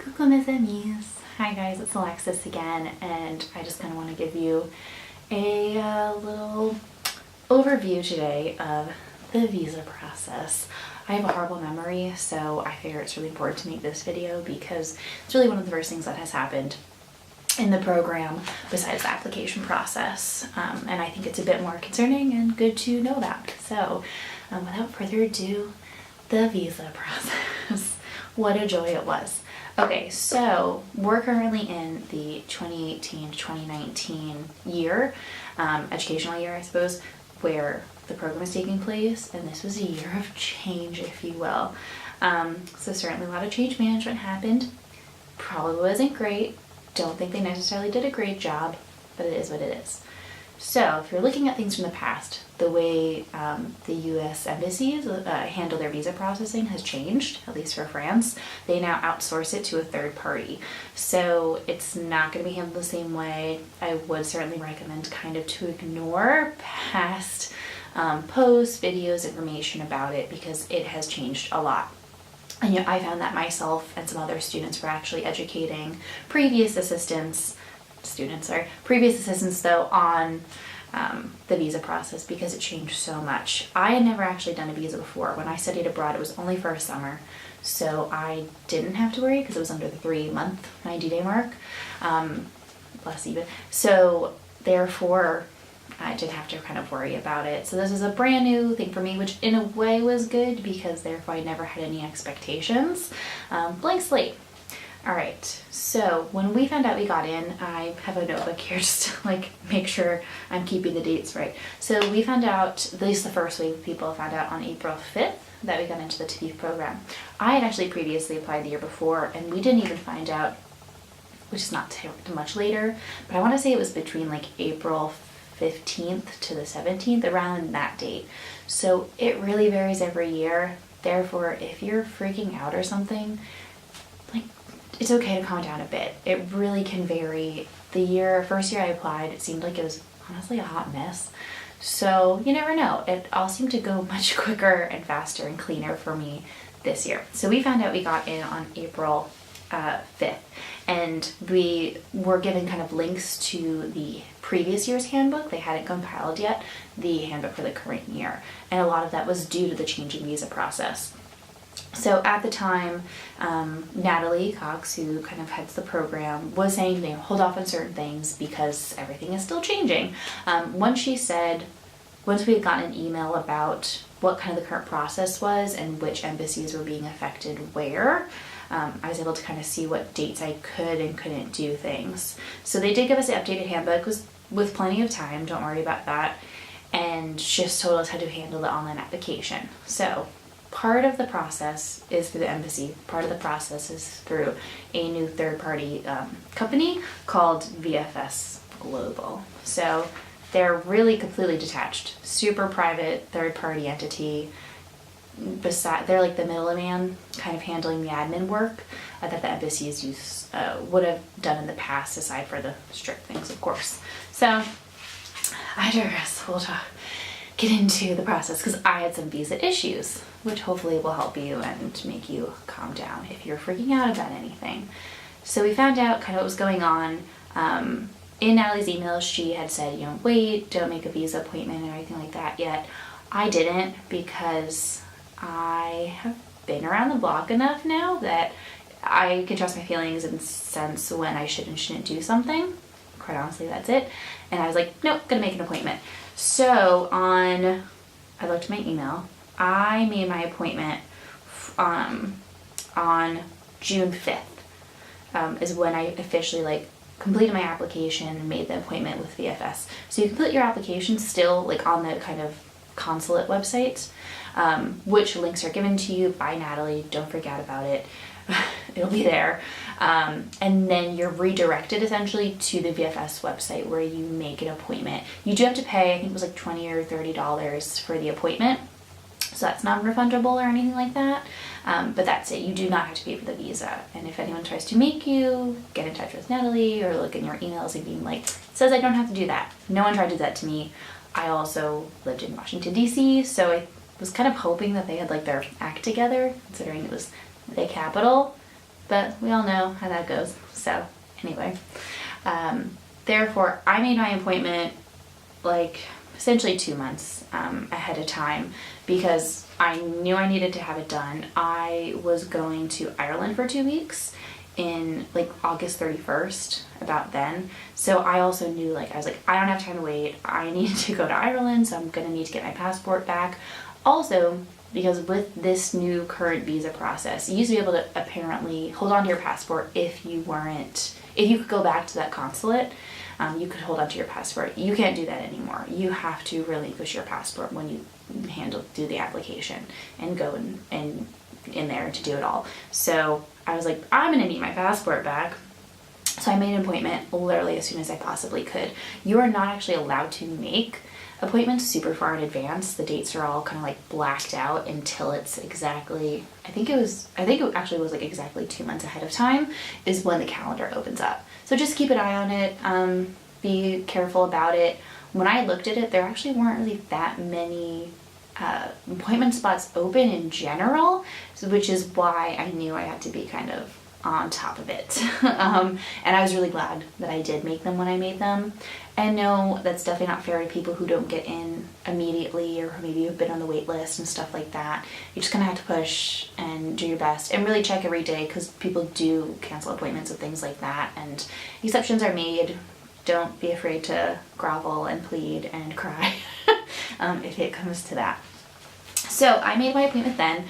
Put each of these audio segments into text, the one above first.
Coucou mes amis. Hi guys, it's Alexis again, and I just kind of want to give you a little overview today of the visa process. I have a horrible memory, so I figure it's really important to make this video because it's really one of the first things that has happened in the program besides the application process, and I think it's a bit more concerning and good to know about. So without further ado, the visa process. What a joy it was. Okay, so we're currently in the 2018 to 2019 year, educational year, I suppose, where the program is taking place, and this was a year of change, if you will. So certainly a lot of change management happened. Probably wasn't great. Don't think they necessarily did a great job, but it is what it is. So if you're looking at things from the past, the way the US embassies handle their visa processing has changed, at least for France. They now outsource it to a third party. So it's not going to be handled the same way. I would certainly recommend kind of to ignore past posts, videos, information about it because it has changed a lot. And I found that myself and some other students were actually educating previous assistants though on the visa process because it changed so much. I had never actually done a visa before. When I studied abroad, it was only for a summer, so I didn't have to worry because it was under the 3-month, 90-day mark, less even. So therefore, I didn't have to kind of worry about it. So this is a brand new thing for me, which in a way was good because therefore I never had any expectations. Blank slate. All right, so when we found out we got in, I have a notebook here just to like make sure I'm keeping the dates right. So we found out, at least the first wave of people found out on April 5th that we got into the TAPIF program. I had actually previously applied the year before, and we didn't even find out, which is not too much later, but I want to say it was between like April 15th to the 17th, around that date. So it really varies every year. Therefore, if you're freaking out or something, it's okay to calm down a bit. It really can vary. First year I applied, it seemed like it was honestly a hot mess. So you never know. It all seemed to go much quicker and faster and cleaner for me this year. So we found out we got in on April 5th, and we were given kind of links to the previous year's handbook. They hadn't compiled yet the handbook for the current year, and a lot of that was due to the changing visa process. So at the time, Natalie Cox, who kind of heads the program, was saying, hold off on certain things because everything is still changing. Once we had gotten an email about what kind of the current process was and which embassies were being affected where, I was able to kind of see what dates I could and couldn't do things. So they did give us the updated handbook with plenty of time, don't worry about that, and just told us how to handle the online application. So part of the process is through the embassy. Part of the process is through a new third-party company called VFS Global. So they're really completely detached, super private third-party entity. They're like the middleman, kind of handling the admin work that the embassies would have done in the past, aside for the strict things, of course. So I digress. We'll get into the process because I had some visa issues, which hopefully will help you and make you calm down if you're freaking out about anything. So we found out kind of what was going on. In Natalie's email, she had said, wait, don't make a visa appointment or anything like that yet. I didn't because I have been around the block enough now that I can trust my feelings and sense when I should and shouldn't do something. Quite honestly, that's it. And I was like, nope, gonna make an appointment. So I looked at my email. I made my appointment on June 5th is when I officially completed my application and made the appointment with VFS. So you complete your application still on the kind of consulate website, which links are given to you by Natalie. Don't forget about it. It'll be there. And then you're redirected essentially to the VFS website where you make an appointment. You do have to pay, I think it was like $20 or $30 for the appointment. So that's non-refundable or anything like that. But that's it. You do not have to pay for the visa. And if anyone tries to make you, get in touch with Natalie or look in your emails and being like, it says I don't have to do that. No one tried to do that to me. I also lived in Washington D.C, so I was kind of hoping that they had their act together, considering it was the capital. but we all know how that goes. So anyway, therefore I made my appointment like essentially 2 months ahead of time because I knew I needed to have it done. I was going to Ireland for 2 weeks in like August 31st, about then. So I also knew, like, I was like, I don't have time to wait. I need to go to Ireland, so I'm gonna need to get my passport back. Also, because with this new current visa process, you used to be able to apparently hold on to your passport if you could go back to that consulate, you could hold on to your passport. You can't do that anymore. You have to relinquish your passport when you do the application and go in there to do it all. So I was like, I'm gonna need my passport back. So I made an appointment literally as soon as I possibly could. You are not actually allowed to make appointments super far in advance. The dates are all kind of like blacked out until it's exactly, I think it actually was like exactly 2 months ahead of time is when the calendar opens up. So just keep an eye on it, be careful about it. When I looked at it, there actually weren't really that many appointment spots open in general, which is why I knew I had to be kind of on top of it. And I was really glad that I did make them when I made them. And no, that's definitely not fair to people who don't get in immediately or maybe have been on the wait list and stuff like that. You just kind of have to push and do your best and really check every day because people do cancel appointments and things like that, and exceptions are made. Don't be afraid to grovel and plead and cry if it comes to that. So I made my appointment then.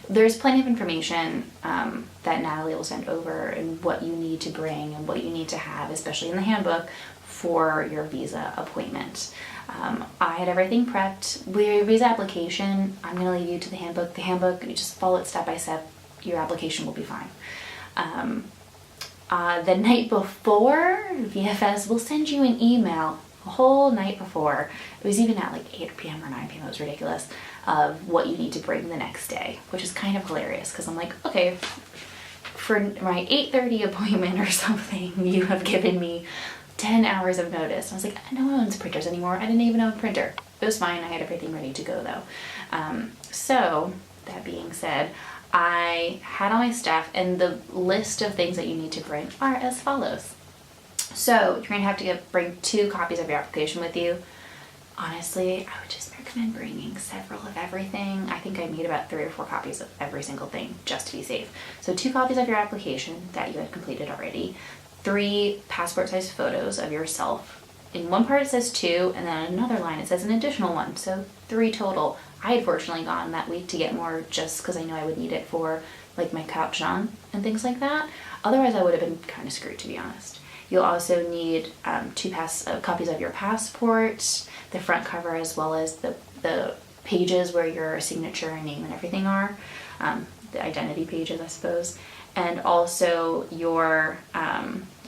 There's plenty of information that Natalie will send over and what you need to bring and what you need to have, especially in the handbook, for your visa appointment. I had everything prepped. With your visa application, I'm going to leave you to the handbook. The handbook, you just follow it step by step. Your application will be fine. The night before, VFS will send you an email a whole night before. It was even at like 8 p.m. or 9 p.m. It was ridiculous, of what you need to bring the next day, which is kind of hilarious because I'm like, okay, for my 8:30 appointment or something, you have given me 10 hours of notice. I was like, no one owns printers anymore. I didn't even own a printer. It was fine. I had everything ready to go though. So that being said, I had all my stuff, and the list of things that you need to bring are as follows. So you're gonna have to bring 2 copies of your application with you. Honestly, I would just recommend bringing several of everything. I think I made about 3 or 4 copies of every single thing just to be safe. So 2 copies of your application that you had completed already, 3 passport size photos of yourself. In one part it says 2, and then another line it says an additional 1, so 3 total. I had fortunately gone that week to get more just because I knew I would need it for like my caption and things like that. Otherwise I would have been kind of screwed, to be honest. You'll also need 2 copies of your passport, the front cover, as well as the pages where your signature and name and everything are, the identity pages, I suppose, and also your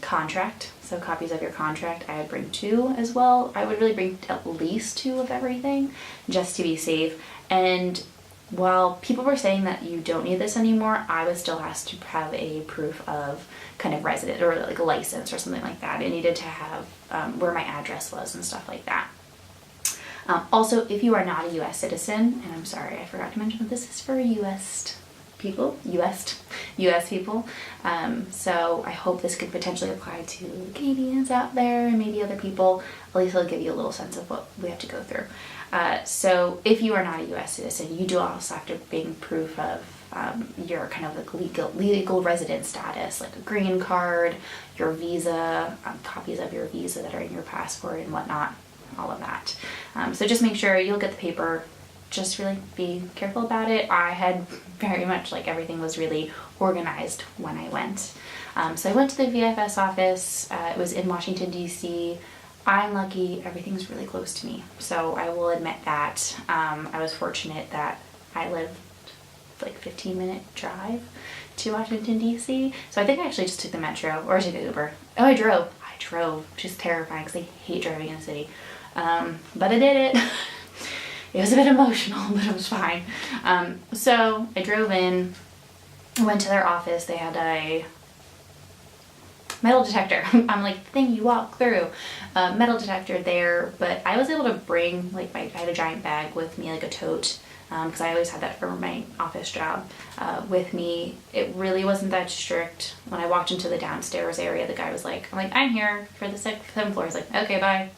contract. So copies of your contract, I would bring 2 as well. I would really bring at least 2 of everything just to be safe. And while people were saying that you don't need this anymore, I would still have to have a proof of kind of resident or like a license or something like that. I needed to have where my address was and stuff like that. Also, if you are not a U.S. citizen, and I'm sorry, I forgot to mention that this is for U.S. people, so I hope this could potentially apply to Canadians out there and maybe other people. At least it'll give you a little sense of what we have to go through. So if you are not a U.S. citizen, you do also have to bring proof of your kind of like legal resident status, like a green card, your visa, copies of your visa that are in your passport and whatnot, all of that. So just make sure you'll get the paper. Just really be careful about it. I had very much like everything was really organized when I went. So I went to the VFS office. It was in Washington D.C. I'm lucky, everything's really close to me. So I will admit that. I was fortunate that I lived like 15-minute drive to Washington D.C. So I think I actually just took the metro or took the Uber. Oh, I drove, which is terrifying because I hate driving in the city. But I did it. It was a bit emotional, but it was fine. So I drove in, went to their office. They had metal detector. I'm like, the thing you walk through, metal detector there. But I was able to bring, like, I had a giant bag with me, like a tote, because I always had that for my office job with me. It really wasn't that strict. When I walked into the downstairs area, the guy was like, I'm here for the 7th floor. He's like, okay, bye.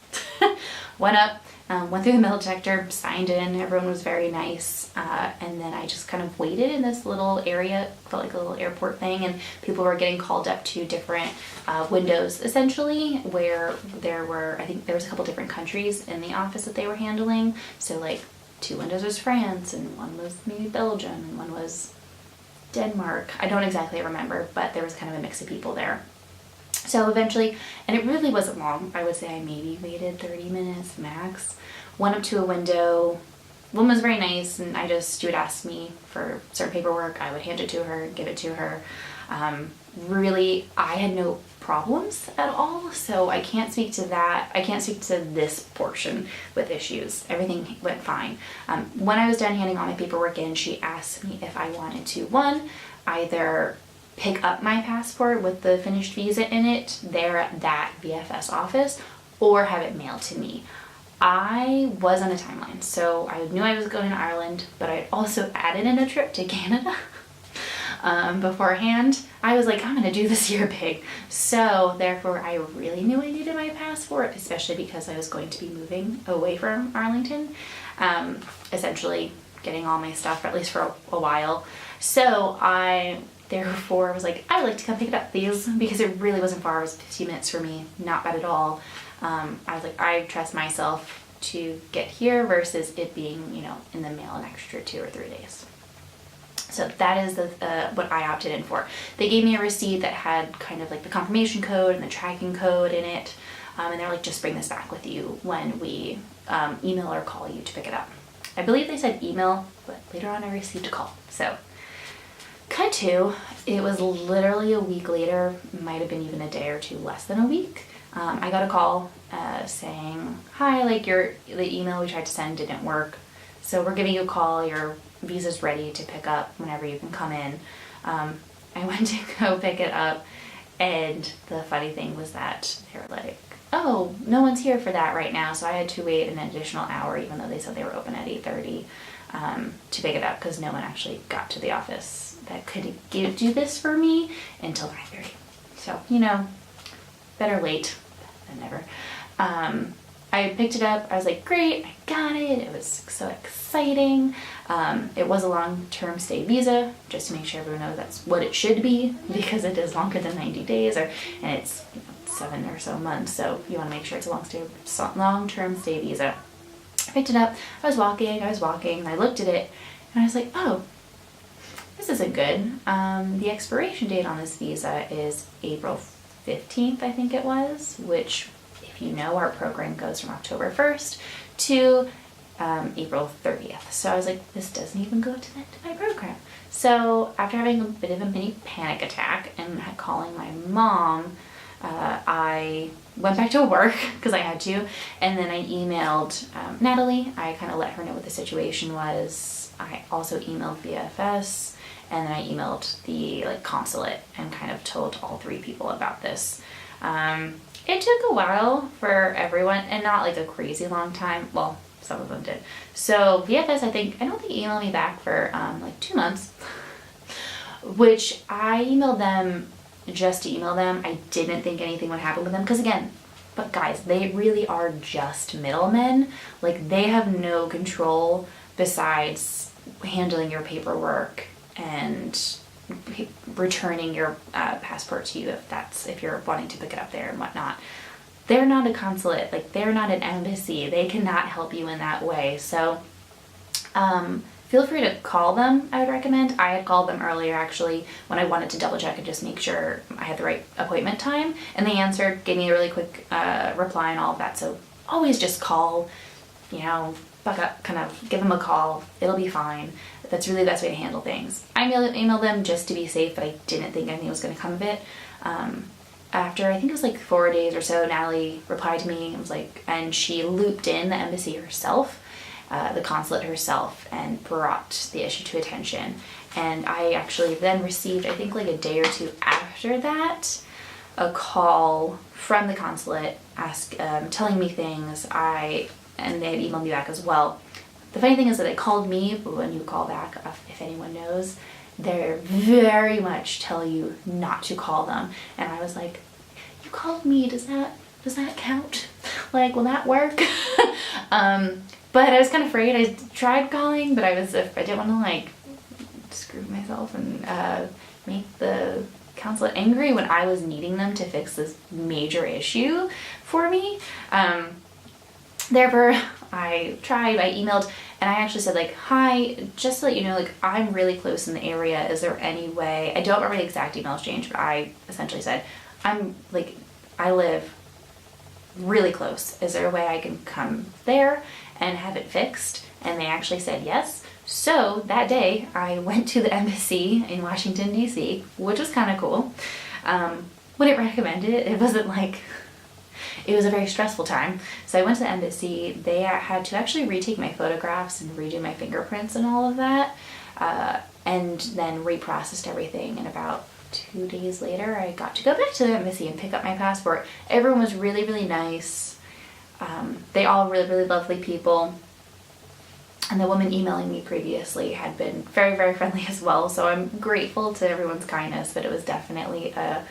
Went up, went through the metal detector, signed in. Everyone was very nice. And then I just kind of waited in this little area, felt like a little airport thing, and people were getting called up to different windows, essentially, where I think there was a couple different countries in the office that they were handling. So like 2 windows was France, and 1 was maybe Belgium, and 1 was Denmark. I don't exactly remember, but there was kind of a mix of people there. So eventually, and it really wasn't long, I would say I maybe waited 30 minutes max, went up to a window. Woman was very nice, and she would ask me for certain paperwork. I would hand it to her, give it to her. Really, I had no problems at all, so I can't speak to that. I can't speak to this portion with issues. Everything went fine. When I was done handing all my paperwork in, she asked me if I wanted to, either pick up my passport with the finished visa in it there at that VFS office, or have it mailed to me. I was on a timeline, so I knew I was going to Ireland, but I also added in a trip to Canada beforehand. I was like, I'm gonna do this year big. So therefore I really knew I needed my passport, especially because I was going to be moving away from Arlington, essentially getting all my stuff, at least for a while. So I therefore was like, I would like to come pick it up, please, because it really wasn't far. It was 15 minutes for me, not bad at all. I was like, I trust myself to get here versus it being, in the mail an extra 2 or 3 days. So that is what I opted in for. They gave me a receipt that had kind of like the confirmation code and the tracking code in it. And they're like, just bring this back with you when we email or call you to pick it up. I believe they said email, but later on I received a call. So cut to, it was literally a week later, might have been even a day or 2 less than a week. I got a call saying, hi, like the email we tried to send didn't work. So we're giving you a call, your visa's ready to pick up whenever you can come in. I went to go pick it up, and the funny thing was that they were like, oh, no one's here for that right now. So I had to wait an additional hour, even though they said they were open at 8:30, to pick it up, because no one actually got to the office that could do this for me until 9:30. So, better late than never. I picked it up. I was like, great, I got it. It was so exciting. It was a long-term stay visa, just to make sure everyone knows that's what it should be, because it is longer than 90 days, and it's 7 or so months. So you want to make sure it's a long-term stay visa. I picked it up. I was walking, and I looked at it, and I was like, oh, this isn't good. The expiration date on this visa is April 15th, I think it was, which, if you know, our program goes from October 1st to April 30th. So I was like, this doesn't even go to my program. So after having a bit of a mini panic attack and calling my mom, I went back to work because I had to, and then I emailed Natalie. I kind of let her know what the situation was. I also emailed VFS, and then I emailed the consulate and kind of told all 3 people about this. It took a while for everyone, and not like a crazy long time. Well, some of them did. So VFS, I don't think emailed me back for 2 months, which I emailed them just to email them. I didn't think anything would happen with them, because but guys, they really are just middlemen. Like, they have no control besides handling your paperwork and returning your passport to you if you're wanting to pick it up there and whatnot. They're not a consulate, they're not an embassy. They cannot help you in that way. So feel free to call them, I would recommend. I had called them earlier, actually, when I wanted to double check and just make sure I had the right appointment time, and they answered, gave me a really quick reply and all of that. So always just call, buck up, kind of give them a call. It'll be fine. That's really the best way to handle things. I emailed them just to be safe, but I didn't think anything was going to come of it. After, I think it was 4 days or so, Natalie replied to me and she looped in the embassy herself, the consulate herself, and brought the issue to attention. And I actually then received, I think a day or 2 after that, a call from the consulate telling me things, and they had emailed me back as well. The funny thing is that they called me, but when you call back, if anyone knows, they very much tell you not to call them. And I was like, you called me, does that count? Like, will that work? But I was kind of afraid. I tried calling, but I didn't want to like screw myself and make the consulate angry when I was needing them to fix this major issue for me. Therefore, I emailed, and I actually said like, hi, just to let you know, like, I'm really close in the area. Is there any way, I don't remember the exact email exchange, but I essentially said, I live really close. Is there a way I can come there and have it fixed? And they actually said yes. So that day I went to the embassy in Washington D.C, which was kind of cool. Wouldn't recommend it. It wasn't like, it was a very stressful time. So I went to the embassy. They had to actually retake my photographs and redo my fingerprints and all of that, and then reprocessed everything. And about 2 days later, I got to go back to the embassy and pick up my passport. Everyone was really, really nice. They all really, really lovely people. And the woman emailing me previously had been very, very friendly as well. So I'm grateful to everyone's kindness, but it was definitely a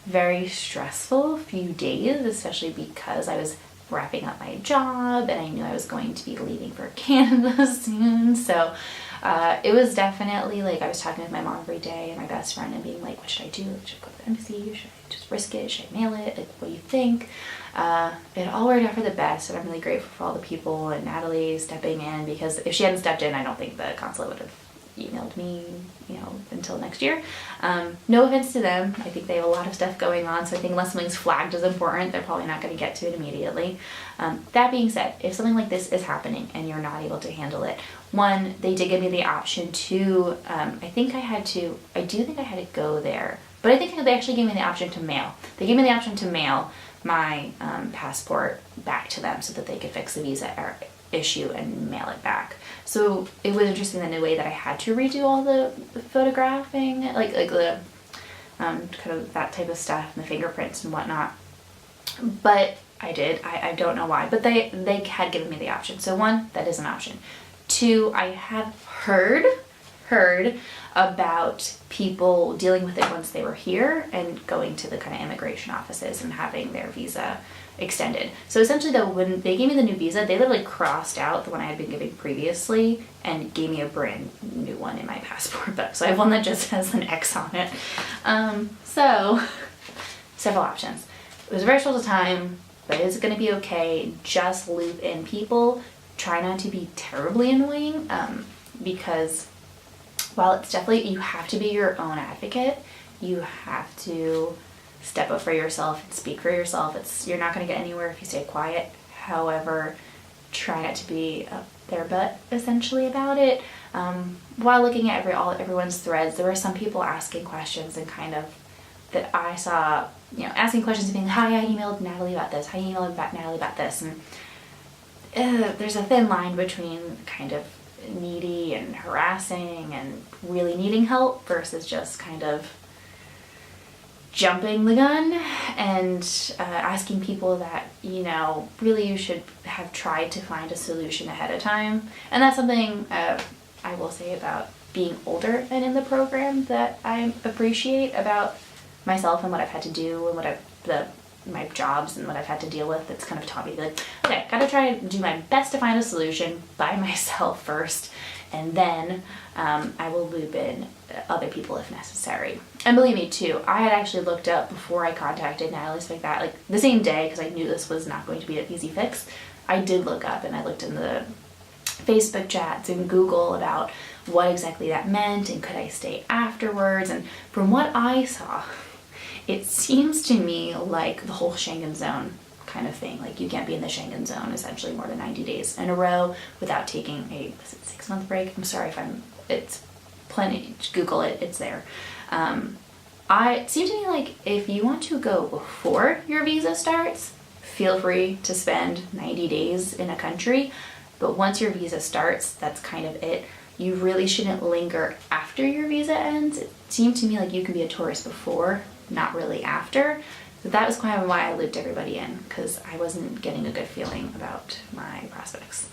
very stressful few days, especially because I was wrapping up my job and I knew I was going to be leaving for Canada soon. So it was definitely like, I was talking with my mom every day and my best friend and being like, what should I do? Should I go to the embassy? Should I just risk it? Should I mail it? Like, what do you think? It all worked out for the best, and I'm really grateful for all the people and Natalie stepping in, because if she hadn't stepped in, I don't think the consulate would have emailed me, until next year. No offense to them. I think they have a lot of stuff going on, so I think unless something's flagged as important, they're probably not going to get to it immediately. That being said, if something like this is happening and you're not able to handle it, one, they did give me the option to, I do think I had to go there, but I think they actually gave me the option to mail. They gave me the option to mail my passport back to them so that they could fix the visa issue and mail it back. So it was interesting in a way that I had to redo all the photographing, like the kind of that type of stuff and the fingerprints and whatnot. But I did. I don't know why, but they had given me the option. So one, that is an option. Two, I have heard about people dealing with it once they were here and going to the kind of immigration offices and having their visa extended. So essentially though, when they gave me the new visa, they literally crossed out the one I had been given previously and gave me a brand new one in my passport book. So I have one that just has an X on it. So several options. It was a very stressful time, but it's going to be okay. Just loop in people. Try not to be terribly annoying, because while it's definitely, you have to be your own advocate, you have to step up for yourself and speak for yourself. You're not going to get anywhere if you stay quiet. However, try not to be up their butt essentially about it. While looking at everyone's threads, there were some people asking questions and kind of that I saw, asking questions and being, hi, I emailed Natalie about this. Hi, I emailed Natalie about this. And there's a thin line between kind of needy and harassing and really needing help versus just kind of jumping the gun and asking people that, really you should have tried to find a solution ahead of time. And that's something I will say about being older and in the program that I appreciate about myself and what I've had to do and my jobs and what I've had to deal with. That's kind of taught me to be like, okay, gotta try and do my best to find a solution by myself first, and then I will loop in other people if necessary. And believe me too, I had actually looked up before I contacted Natalie, stuff like that, like the same day, because I knew this was not going to be an easy fix. I did look up and I looked in the Facebook chats and Google about what exactly that meant and could I stay afterwards. And from what I saw, it seems to me like the whole Schengen zone kind of thing. Like you can't be in the Schengen zone essentially more than 90 days in a row without taking a 6-month break. I'm sorry if it's plenty, Google it, it's there. It seems to me like if you want to go before your visa starts, feel free to spend 90 days in a country. But once your visa starts, that's kind of it. You really shouldn't linger after your visa ends. It seemed to me like you can be a tourist before not really after. So that was kind of why I looped everybody in, because I wasn't getting a good feeling about my prospects.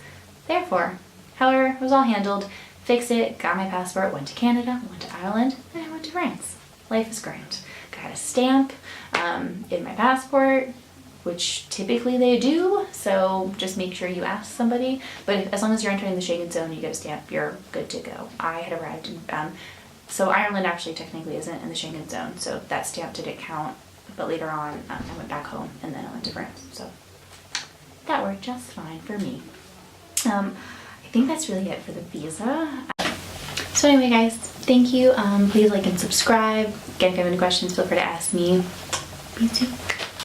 Therefore, however, it was all handled, fixed it, got my passport, went to Canada, went to Ireland, and I went to France. Life is great. Got a stamp in my passport, which typically they do, so just make sure you ask somebody. But as long as you're entering the Schengen zone, you get a stamp, you're good to go. I had arrived in, so Ireland actually technically isn't in the Schengen zone, so that stamp didn't count. But later on, I went back home and then I went to France, so that worked just fine for me. I think that's really it for the visa. So anyway, guys, thank you. Please like and subscribe. Again, if you have any questions, feel free to ask me. Be safe.